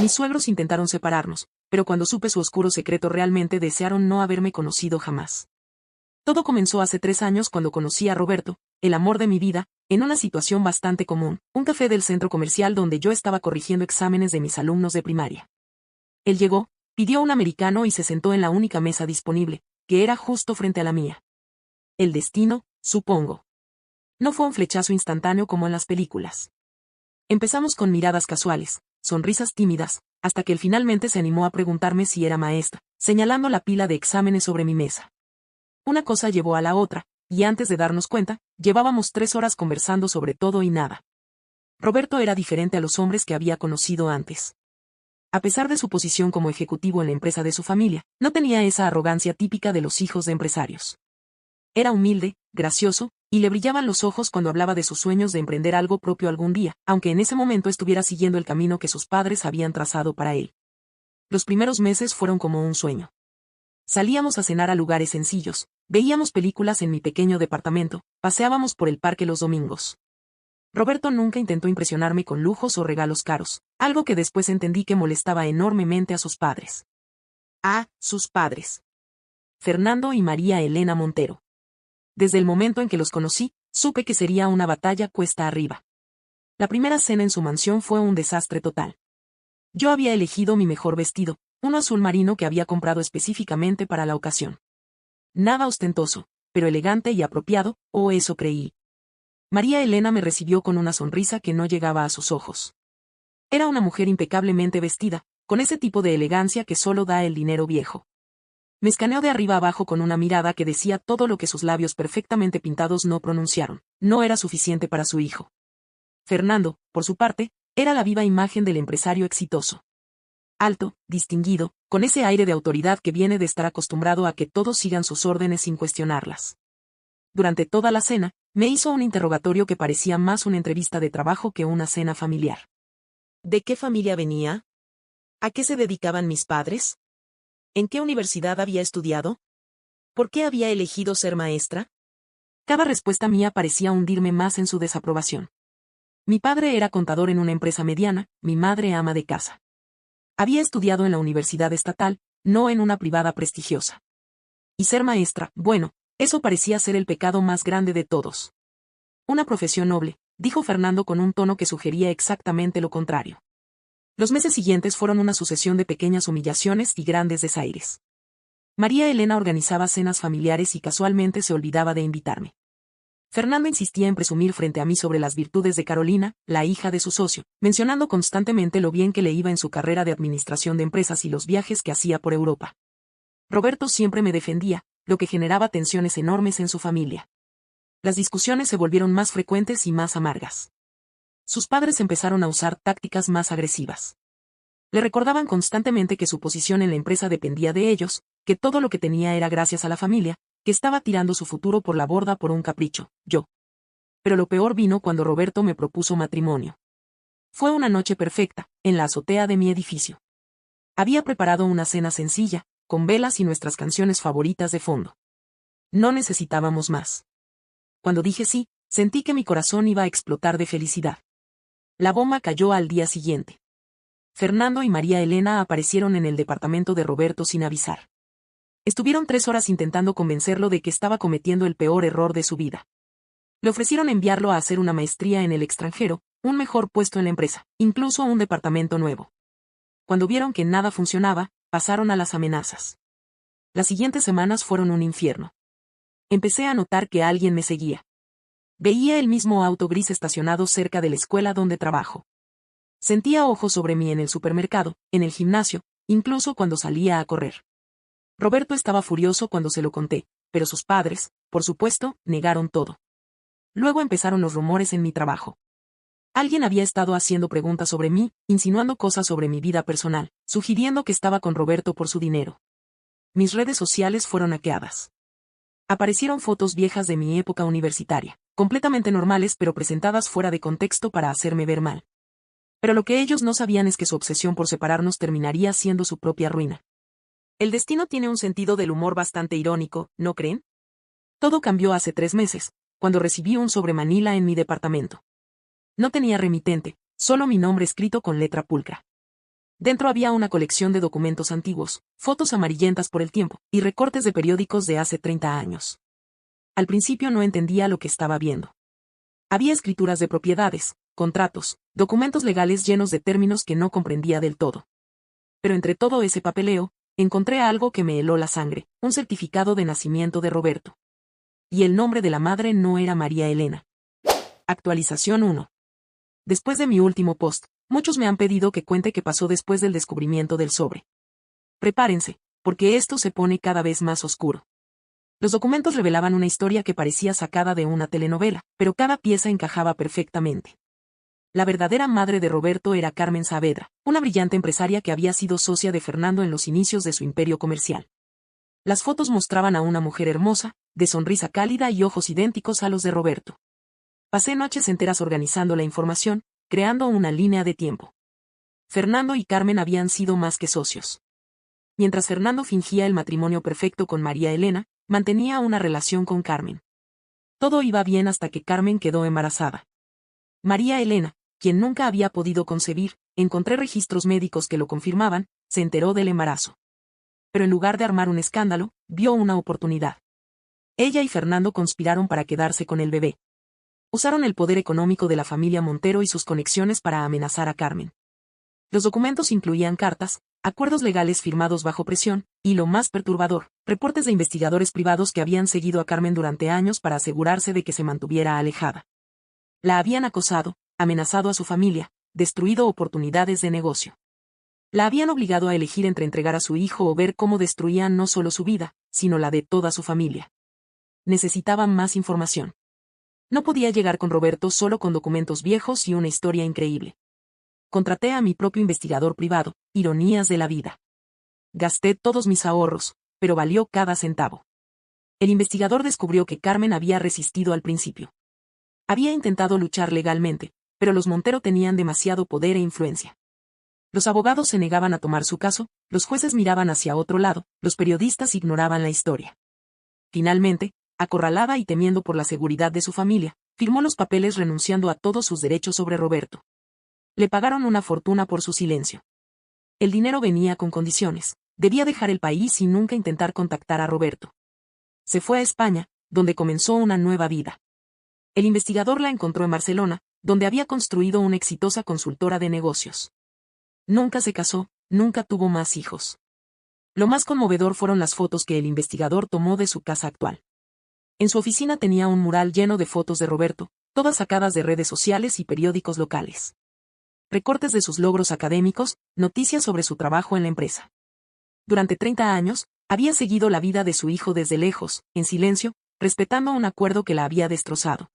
Mis suegros intentaron separarnos, pero cuando supe su oscuro secreto realmente desearon no haberme conocido jamás. Todo comenzó hace 3 años cuando conocí a Roberto, el amor de mi vida, en una situación bastante común, un café del centro comercial donde yo estaba corrigiendo exámenes de mis alumnos de primaria. Él llegó, pidió un americano y se sentó en la única mesa disponible, que era justo frente a la mía. El destino, supongo. No fue un flechazo instantáneo como en las películas. Empezamos con miradas casuales, sonrisas tímidas, hasta que él finalmente se animó a preguntarme si era maestra, señalando la pila de exámenes sobre mi mesa. Una cosa llevó a la otra, y antes de darnos cuenta, llevábamos 3 horas conversando sobre todo y nada. Roberto era diferente a los hombres que había conocido antes. A pesar de su posición como ejecutivo en la empresa de su familia, no tenía esa arrogancia típica de los hijos de empresarios. Era humilde, gracioso, y le brillaban los ojos cuando hablaba de sus sueños de emprender algo propio algún día, aunque en ese momento estuviera siguiendo el camino que sus padres habían trazado para él. Los primeros meses fueron como un sueño. Salíamos a cenar a lugares sencillos, veíamos películas en mi pequeño departamento, paseábamos por el parque los domingos. Roberto nunca intentó impresionarme con lujos o regalos caros, algo que después entendí que molestaba enormemente a sus padres. A sus padres. Fernando y María Elena Montero. Desde el momento en que los conocí, supe que sería una batalla cuesta arriba. La primera cena en su mansión fue un desastre total. Yo había elegido mi mejor vestido, uno azul marino que había comprado específicamente para la ocasión. Nada ostentoso, pero elegante y apropiado, o eso creí. María Elena me recibió con una sonrisa que no llegaba a sus ojos. Era una mujer impecablemente vestida, con ese tipo de elegancia que solo da el dinero viejo. Me escaneó de arriba abajo con una mirada que decía todo lo que sus labios perfectamente pintados no pronunciaron. No era suficiente para su hijo. Fernando, por su parte, era la viva imagen del empresario exitoso. Alto, distinguido, con ese aire de autoridad que viene de estar acostumbrado a que todos sigan sus órdenes sin cuestionarlas. Durante toda la cena, me hizo un interrogatorio que parecía más una entrevista de trabajo que una cena familiar. ¿De qué familia venía? ¿A qué se dedicaban mis padres? ¿En qué universidad había estudiado? ¿Por qué había elegido ser maestra? Cada respuesta mía parecía hundirme más en su desaprobación. Mi padre era contador en una empresa mediana, mi madre ama de casa. Había estudiado en la universidad estatal, no en una privada prestigiosa. Y ser maestra, bueno, eso parecía ser el pecado más grande de todos. Una profesión noble, dijo Fernando con un tono que sugería exactamente lo contrario. Los meses siguientes fueron una sucesión de pequeñas humillaciones y grandes desaires. María Elena organizaba cenas familiares y casualmente se olvidaba de invitarme. Fernando insistía en presumir frente a mí sobre las virtudes de Carolina, la hija de su socio, mencionando constantemente lo bien que le iba en su carrera de administración de empresas y los viajes que hacía por Europa. Roberto siempre me defendía, lo que generaba tensiones enormes en su familia. Las discusiones se volvieron más frecuentes y más amargas. Sus padres empezaron a usar tácticas más agresivas. Le recordaban constantemente que su posición en la empresa dependía de ellos, que todo lo que tenía era gracias a la familia, que estaba tirando su futuro por la borda por un capricho, yo. Pero lo peor vino cuando Roberto me propuso matrimonio. Fue una noche perfecta, en la azotea de mi edificio. Había preparado una cena sencilla, con velas y nuestras canciones favoritas de fondo. No necesitábamos más. Cuando dije sí, sentí que mi corazón iba a explotar de felicidad. La bomba cayó al día siguiente. Fernando y María Elena aparecieron en el departamento de Roberto sin avisar. Estuvieron 3 horas intentando convencerlo de que estaba cometiendo el peor error de su vida. Le ofrecieron enviarlo a hacer una maestría en el extranjero, un mejor puesto en la empresa, incluso un departamento nuevo. Cuando vieron que nada funcionaba, pasaron a las amenazas. Las siguientes semanas fueron un infierno. Empecé a notar que alguien me seguía. Veía el mismo auto gris estacionado cerca de la escuela donde trabajo. Sentía ojos sobre mí en el supermercado, en el gimnasio, incluso cuando salía a correr. Roberto estaba furioso cuando se lo conté, pero sus padres, por supuesto, negaron todo. Luego empezaron los rumores en mi trabajo. Alguien había estado haciendo preguntas sobre mí, insinuando cosas sobre mi vida personal, sugiriendo que estaba con Roberto por su dinero. Mis redes sociales fueron hackeadas. Aparecieron fotos viejas de mi época universitaria, completamente normales pero presentadas fuera de contexto para hacerme ver mal. Pero lo que ellos no sabían es que su obsesión por separarnos terminaría siendo su propia ruina. El destino tiene un sentido del humor bastante irónico, ¿no creen? Todo cambió hace 3 meses, cuando recibí un sobre Manila en mi departamento. No tenía remitente, solo mi nombre escrito con letra pulcra. Dentro había una colección de documentos antiguos, fotos amarillentas por el tiempo, y recortes de periódicos de hace 30 años. Al principio no entendía lo que estaba viendo. Había escrituras de propiedades, contratos, documentos legales llenos de términos que no comprendía del todo. Pero entre todo ese papeleo, encontré algo que me heló la sangre, un certificado de nacimiento de Roberto. Y el nombre de la madre no era María Elena. Actualización 1. Después de mi último post, muchos me han pedido que cuente qué pasó después del descubrimiento del sobre. Prepárense, porque esto se pone cada vez más oscuro. Los documentos revelaban una historia que parecía sacada de una telenovela, pero cada pieza encajaba perfectamente. La verdadera madre de Roberto era Carmen Saavedra, una brillante empresaria que había sido socia de Fernando en los inicios de su imperio comercial. Las fotos mostraban a una mujer hermosa, de sonrisa cálida y ojos idénticos a los de Roberto. Pasé noches enteras organizando la información, creando una línea de tiempo. Fernando y Carmen habían sido más que socios. Mientras Fernando fingía el matrimonio perfecto con María Elena, mantenía una relación con Carmen. Todo iba bien hasta que Carmen quedó embarazada. María Elena, quien nunca había podido concebir, encontré registros médicos que lo confirmaban, se enteró del embarazo. Pero en lugar de armar un escándalo, vio una oportunidad. Ella y Fernando conspiraron para quedarse con el bebé. Usaron el poder económico de la familia Montero y sus conexiones para amenazar a Carmen. Los documentos incluían cartas, acuerdos legales firmados bajo presión, y lo más perturbador, reportes de investigadores privados que habían seguido a Carmen durante años para asegurarse de que se mantuviera alejada. La habían acosado, amenazado a su familia, destruido oportunidades de negocio. La habían obligado a elegir entre entregar a su hijo o ver cómo destruían no solo su vida, sino la de toda su familia. Necesitaban más información. No podía llegar con Roberto solo con documentos viejos y una historia increíble. Contraté a mi propio investigador privado, ironías de la vida. Gasté todos mis ahorros, pero valió cada centavo. El investigador descubrió que Carmen había resistido al principio. Había intentado luchar legalmente, pero los Montero tenían demasiado poder e influencia. Los abogados se negaban a tomar su caso, los jueces miraban hacia otro lado, los periodistas ignoraban la historia. Finalmente, acorralada y temiendo por la seguridad de su familia, firmó los papeles renunciando a todos sus derechos sobre Roberto. Le pagaron una fortuna por su silencio. El dinero venía con condiciones. Debía dejar el país y nunca intentar contactar a Roberto. Se fue a España, donde comenzó una nueva vida. El investigador la encontró en Barcelona, donde había construido una exitosa consultora de negocios. Nunca se casó, nunca tuvo más hijos. Lo más conmovedor fueron las fotos que el investigador tomó de su casa actual. En su oficina tenía un mural lleno de fotos de Roberto, todas sacadas de redes sociales y periódicos locales. Recortes de sus logros académicos, noticias sobre su trabajo en la empresa. Durante 30 años, había seguido la vida de su hijo desde lejos, en silencio, respetando un acuerdo que la había destrozado.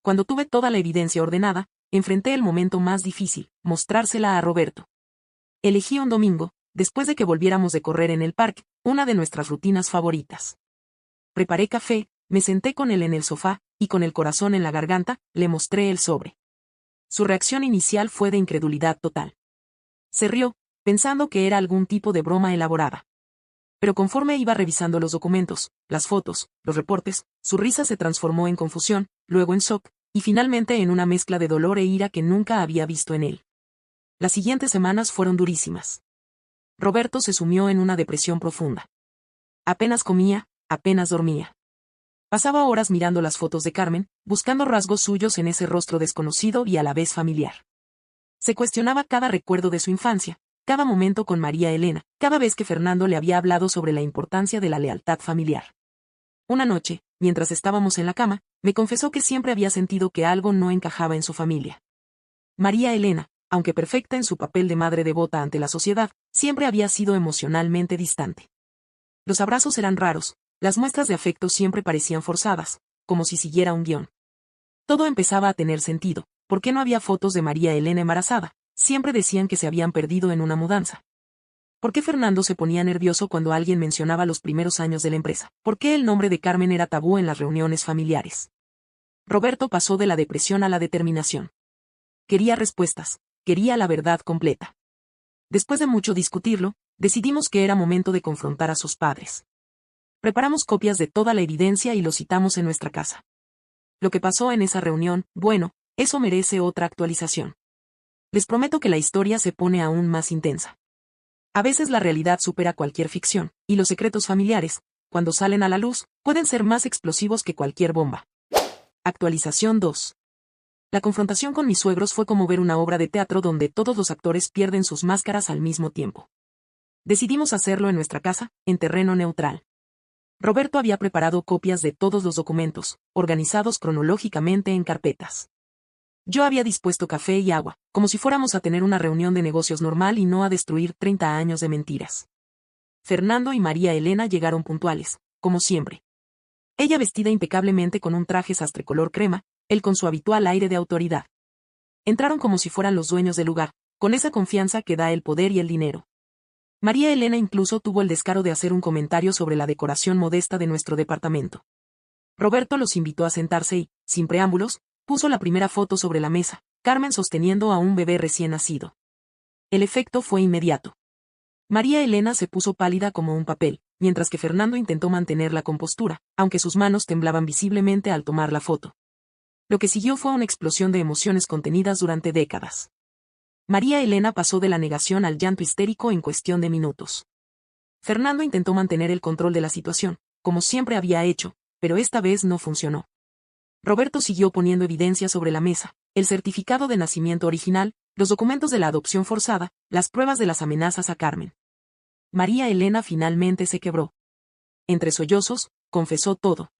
Cuando tuve toda la evidencia ordenada, enfrenté el momento más difícil, mostrársela a Roberto. Elegí un domingo, después de que volviéramos de correr en el parque, una de nuestras rutinas favoritas. Preparé café, me senté con él en el sofá, y con el corazón en la garganta, le mostré el sobre. Su reacción inicial fue de incredulidad total. Se rió, pensando que era algún tipo de broma elaborada. Pero conforme iba revisando los documentos, las fotos, los reportes, su risa se transformó en confusión, luego en shock, y finalmente en una mezcla de dolor e ira que nunca había visto en él. Las siguientes semanas fueron durísimas. Roberto se sumió en una depresión profunda. Apenas comía, apenas dormía. Pasaba horas mirando las fotos de Carmen, buscando rasgos suyos en ese rostro desconocido y a la vez familiar. Se cuestionaba cada recuerdo de su infancia, cada momento con María Elena, cada vez que Fernando le había hablado sobre la importancia de la lealtad familiar. Una noche, mientras estábamos en la cama, me confesó que siempre había sentido que algo no encajaba en su familia. María Elena, aunque perfecta en su papel de madre devota ante la sociedad, siempre había sido emocionalmente distante. Los abrazos eran raros, las muestras de afecto siempre parecían forzadas, como si siguiera un guión. Todo empezaba a tener sentido. ¿Por qué no había fotos de María Elena embarazada? Siempre decían que se habían perdido en una mudanza. ¿Por qué Fernando se ponía nervioso cuando alguien mencionaba los primeros años de la empresa? ¿Por qué el nombre de Carmen era tabú en las reuniones familiares? Roberto pasó de la depresión a la determinación. Quería respuestas, quería la verdad completa. Después de mucho discutirlo, decidimos que era momento de confrontar a sus padres. Preparamos copias de toda la evidencia y lo citamos en nuestra casa. Lo que pasó en esa reunión, bueno, eso merece otra actualización. Les prometo que la historia se pone aún más intensa. A veces la realidad supera cualquier ficción, y los secretos familiares, cuando salen a la luz, pueden ser más explosivos que cualquier bomba. Actualización 2. La confrontación con mis suegros fue como ver una obra de teatro donde todos los actores pierden sus máscaras al mismo tiempo. Decidimos hacerlo en nuestra casa, en terreno neutral. Roberto había preparado copias de todos los documentos, organizados cronológicamente en carpetas. Yo había dispuesto café y agua, como si fuéramos a tener una reunión de negocios normal y no a destruir 30 años de mentiras. Fernando y María Elena llegaron puntuales, como siempre. Ella vestida impecablemente con un traje sastre color crema, él con su habitual aire de autoridad. Entraron como si fueran los dueños del lugar, con esa confianza que da el poder y el dinero. María Elena incluso tuvo el descaro de hacer un comentario sobre la decoración modesta de nuestro departamento. Roberto los invitó a sentarse y, sin preámbulos, puso la primera foto sobre la mesa, Carmen sosteniendo a un bebé recién nacido. El efecto fue inmediato. María Elena se puso pálida como un papel, mientras que Fernando intentó mantener la compostura, aunque sus manos temblaban visiblemente al tomar la foto. Lo que siguió fue una explosión de emociones contenidas durante décadas. María Elena pasó de la negación al llanto histérico en cuestión de minutos. Fernando intentó mantener el control de la situación, como siempre había hecho, pero esta vez no funcionó. Roberto siguió poniendo evidencia sobre la mesa, el certificado de nacimiento original, los documentos de la adopción forzada, las pruebas de las amenazas a Carmen. María Elena finalmente se quebró. Entre sollozos, confesó todo.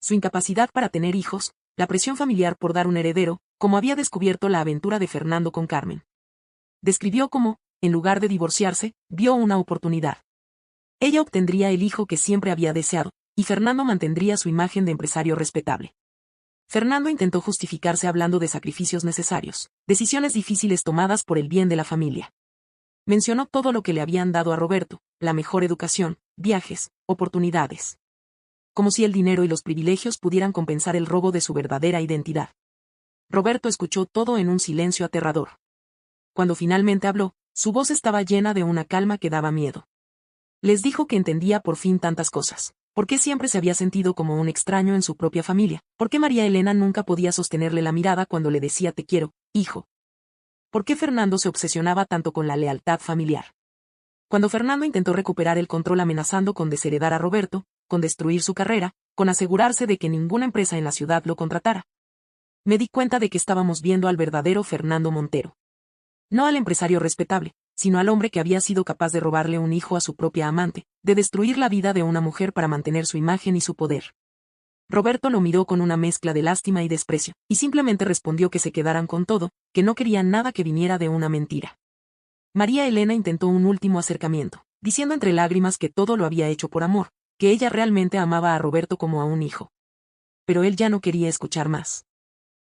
Su incapacidad para tener hijos, la presión familiar por dar un heredero, como había descubierto la aventura de Fernando con Carmen. Describió cómo, en lugar de divorciarse, vio una oportunidad. Ella obtendría el hijo que siempre había deseado, y Fernando mantendría su imagen de empresario respetable. Fernando intentó justificarse hablando de sacrificios necesarios, decisiones difíciles tomadas por el bien de la familia. Mencionó todo lo que le habían dado a Roberto, la mejor educación, viajes, oportunidades. Como si el dinero y los privilegios pudieran compensar el robo de su verdadera identidad. Roberto escuchó todo en un silencio aterrador. Cuando finalmente habló, su voz estaba llena de una calma que daba miedo. Les dijo que entendía por fin tantas cosas. ¿Por qué siempre se había sentido como un extraño en su propia familia? ¿Por qué María Elena nunca podía sostenerle la mirada cuando le decía te quiero, hijo? ¿Por qué Fernando se obsesionaba tanto con la lealtad familiar? Cuando Fernando intentó recuperar el control amenazando con desheredar a Roberto, con destruir su carrera, con asegurarse de que ninguna empresa en la ciudad lo contratara. Me di cuenta de que estábamos viendo al verdadero Fernando Montero. No al empresario respetable, sino al hombre que había sido capaz de robarle un hijo a su propia amante, de destruir la vida de una mujer para mantener su imagen y su poder. Roberto lo miró con una mezcla de lástima y desprecio, y simplemente respondió que se quedaran con todo, que no querían nada que viniera de una mentira. María Elena intentó un último acercamiento, diciendo entre lágrimas que todo lo había hecho por amor, que ella realmente amaba a Roberto como a un hijo. Pero él ya no quería escuchar más.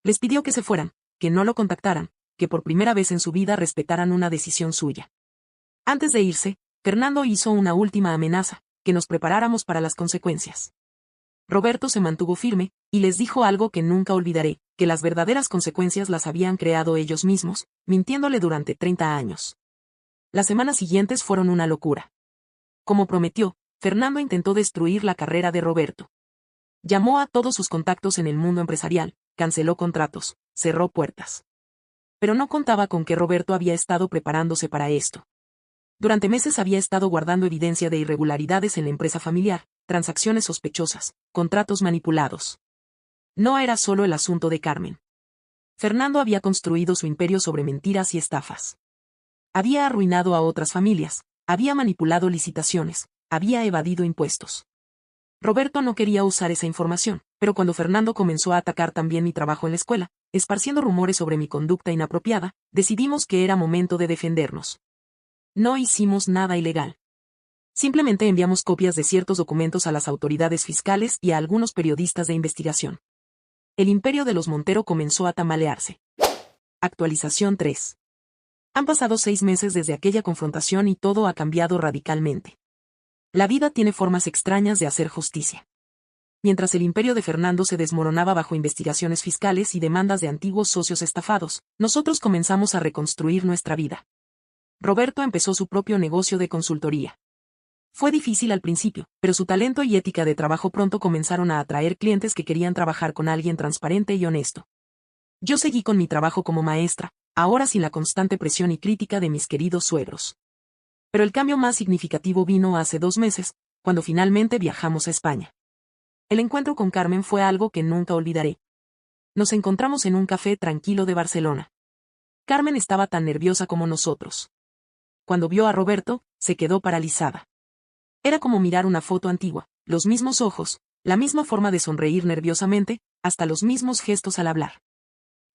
Les pidió que se fueran, que no lo contactaran, que por primera vez en su vida respetaran una decisión suya. Antes de irse, Fernando hizo una última amenaza, que nos preparáramos para las consecuencias. Roberto se mantuvo firme, y les dijo algo que nunca olvidaré, que las verdaderas consecuencias las habían creado ellos mismos, mintiéndole durante 30 años. Las semanas siguientes fueron una locura. Como prometió, Fernando intentó destruir la carrera de Roberto. Llamó a todos sus contactos en el mundo empresarial, canceló contratos, cerró puertas. Pero no contaba con que Roberto había estado preparándose para esto. Durante meses había estado guardando evidencia de irregularidades en la empresa familiar, transacciones sospechosas, contratos manipulados. No era solo el asunto de Carmen. Fernando había construido su imperio sobre mentiras y estafas. Había arruinado a otras familias, había manipulado licitaciones, había evadido impuestos. Roberto no quería usar esa información, pero cuando Fernando comenzó a atacar también mi trabajo en la escuela, esparciendo rumores sobre mi conducta inapropiada, decidimos que era momento de defendernos. No hicimos nada ilegal. Simplemente enviamos copias de ciertos documentos a las autoridades fiscales y a algunos periodistas de investigación. El imperio de los Montero comenzó a tambalearse. Actualización 3. Han pasado 6 meses desde aquella confrontación y todo ha cambiado radicalmente. La vida tiene formas extrañas de hacer justicia. Mientras el imperio de Fernando se desmoronaba bajo investigaciones fiscales y demandas de antiguos socios estafados, nosotros comenzamos a reconstruir nuestra vida. Roberto empezó su propio negocio de consultoría. Fue difícil al principio, pero su talento y ética de trabajo pronto comenzaron a atraer clientes que querían trabajar con alguien transparente y honesto. Yo seguí con mi trabajo como maestra, ahora sin la constante presión y crítica de mis queridos suegros. Pero el cambio más significativo vino hace 2 meses, cuando finalmente viajamos a España. El encuentro con Carmen fue algo que nunca olvidaré. Nos encontramos en un café tranquilo de Barcelona. Carmen estaba tan nerviosa como nosotros. Cuando vio a Roberto, se quedó paralizada. Era como mirar una foto antigua, los mismos ojos, la misma forma de sonreír nerviosamente, hasta los mismos gestos al hablar.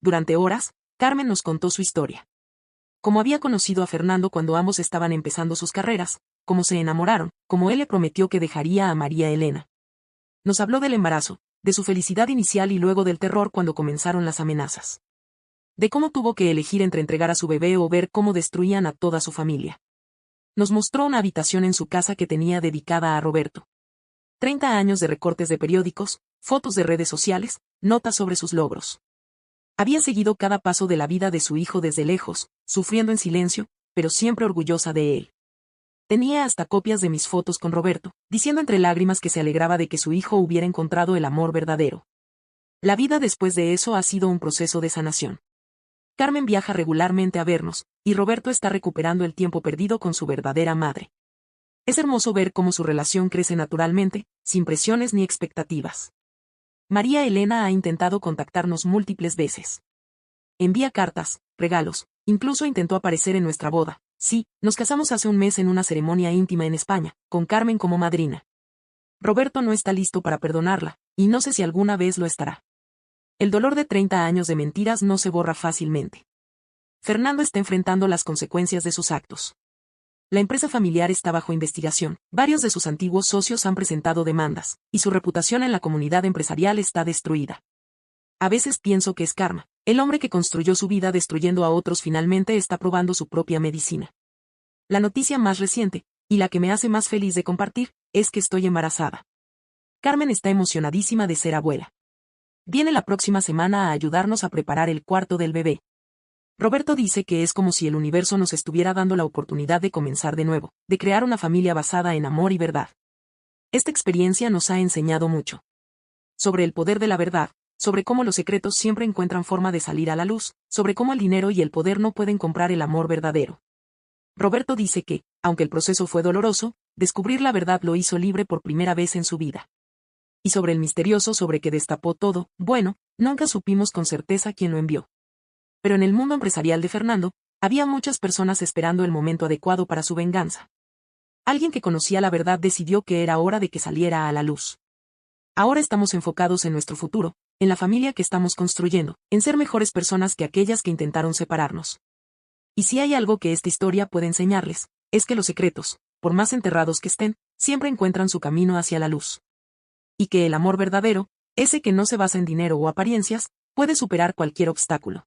Durante horas, Carmen nos contó su historia. Cómo había conocido a Fernando cuando ambos estaban empezando sus carreras, cómo se enamoraron, cómo él le prometió que dejaría a María Elena. Nos habló del embarazo, de su felicidad inicial y luego del terror cuando comenzaron las amenazas. De cómo tuvo que elegir entre entregar a su bebé o ver cómo destruían a toda su familia. Nos mostró una habitación en su casa que tenía dedicada a Roberto. 30 años de recortes de periódicos, fotos de redes sociales, notas sobre sus logros. Había seguido cada paso de la vida de su hijo desde lejos, sufriendo en silencio, pero siempre orgullosa de él. Tenía hasta copias de mis fotos con Roberto, diciendo entre lágrimas que se alegraba de que su hijo hubiera encontrado el amor verdadero. La vida después de eso ha sido un proceso de sanación. Carmen viaja regularmente a vernos, y Roberto está recuperando el tiempo perdido con su verdadera madre. Es hermoso ver cómo su relación crece naturalmente, sin presiones ni expectativas. María Elena ha intentado contactarnos múltiples veces. Envía cartas, regalos, incluso intentó aparecer en nuestra boda. Sí, nos casamos hace un mes en una ceremonia íntima en España, con Carmen como madrina. Roberto no está listo para perdonarla, y no sé si alguna vez lo estará. El dolor de 30 años de mentiras no se borra fácilmente. Fernando está enfrentando las consecuencias de sus actos. La empresa familiar está bajo investigación, varios de sus antiguos socios han presentado demandas, y su reputación en la comunidad empresarial está destruida. A veces pienso que es karma. El hombre que construyó su vida destruyendo a otros finalmente está probando su propia medicina. La noticia más reciente, y la que me hace más feliz de compartir, es que estoy embarazada. Carmen está emocionadísima de ser abuela. Viene la próxima semana a ayudarnos a preparar el cuarto del bebé. Roberto dice que es como si el universo nos estuviera dando la oportunidad de comenzar de nuevo, de crear una familia basada en amor y verdad. Esta experiencia nos ha enseñado mucho. Sobre el poder de la verdad, sobre cómo los secretos siempre encuentran forma de salir a la luz, sobre cómo el dinero y el poder no pueden comprar el amor verdadero. Roberto dice que, aunque el proceso fue doloroso, descubrir la verdad lo hizo libre por primera vez en su vida. Y sobre el misterioso sobre que destapó todo, bueno, nunca supimos con certeza quién lo envió. Pero en el mundo empresarial de Fernando, había muchas personas esperando el momento adecuado para su venganza. Alguien que conocía la verdad decidió que era hora de que saliera a la luz. Ahora estamos enfocados en nuestro futuro, en la familia que estamos construyendo, en ser mejores personas que aquellas que intentaron separarnos. Y si hay algo que esta historia puede enseñarles, es que los secretos, por más enterrados que estén, siempre encuentran su camino hacia la luz. Y que el amor verdadero, ese que no se basa en dinero o apariencias, puede superar cualquier obstáculo.